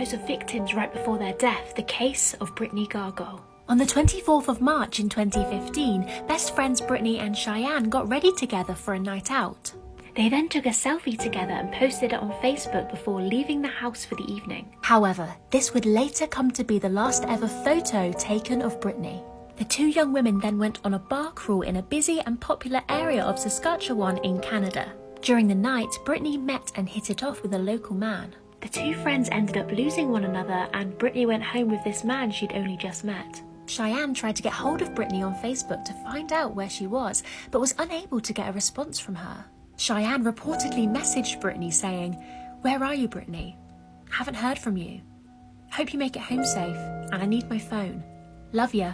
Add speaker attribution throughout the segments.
Speaker 1: photos of victims right before their death, the case of Brittney Gargol. On the 24th of March in 2015, best friends Brittney and Cheyenne got ready together for a night out. They then took a selfie together and posted it on Facebook before leaving the house for the evening. However, this would later come to be the last ever photo taken of Brittney. The two young women then went on a bar crawl in a busy and popular area of Saskatchewan in Canada. During the night, Brittney met and hit it off with a local man. The two friends ended up losing one another, and Brittney went home with this man she'd only just met. Cheyenne tried to get hold of Brittney on Facebook to find out where she was, but was unable to get a response from her. Cheyenne reportedly messaged Brittney saying, "Where are you, Brittney? Haven't heard from you. Hope you make it home safe, and I need my phone. Love ya."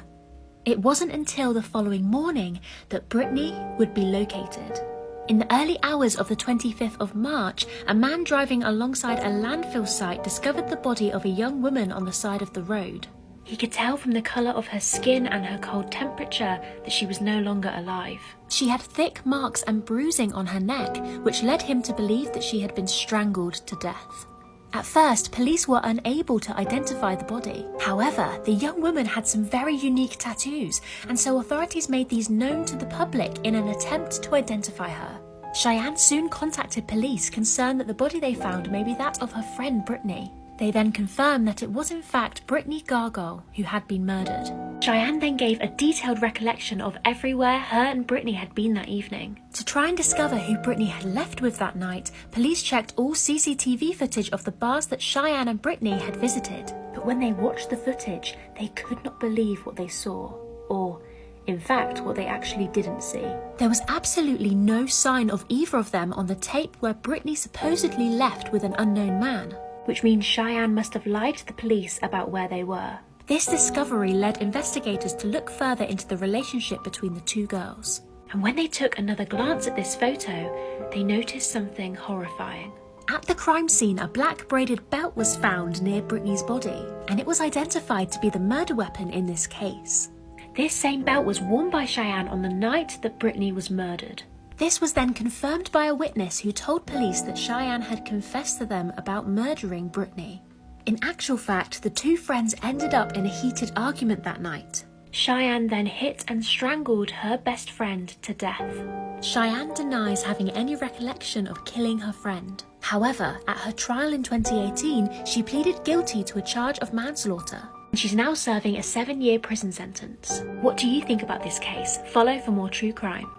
Speaker 1: It wasn't until the following morning that Brittney would be located. In the early hours of the 25th of March, a man driving alongside a landfill site discovered the body of a young woman on the side of the road. He could tell from the colour of her skin and her cold temperature that she was no longer alive. She had thick marks and bruising on her neck, which led him to believe that she had been strangled to death. At first, police were unable to identify the body. However, the young woman had some very unique tattoos, and so authorities made these known to the public in an attempt to identify her. Cheyenne soon contacted police, concerned that the body they found may be that of her friend Brittney. They then confirmed that it was in fact Brittney Gargol who had been murdered. Cheyenne then gave a detailed recollection of everywhere her and Brittney had been that evening. To try and discover who Brittney had left with that night, police checked all CCTV footage of the bars that Cheyenne and Brittney had visited. But when they watched the footage, they could not believe what they saw, or in fact, what they actually didn't see. There was absolutely no sign of either of them on the tape where Brittney supposedly left with an unknown man, which means Cheyenne must have lied to the police about where they were. This discovery led investigators to look further into the relationship between the two girls. And when they took another glance at this photo, they noticed something horrifying. At the crime scene, a black braided belt was found near Brittney's body, and it was identified to be the murder weapon in this case. This same belt was worn by Cheyenne on the night that Brittney was murdered. This was then confirmed by a witness who told police that Cheyenne had confessed to them about murdering Brittney. In actual fact, the two friends ended up in a heated argument that night. Cheyenne then hit and strangled her best friend to death. Cheyenne denies having any recollection of killing her friend. However, at her trial in 2018, she pleaded guilty to a charge of manslaughter. She's now serving a 7-year prison sentence. What do you think about this case? Follow for more true crime.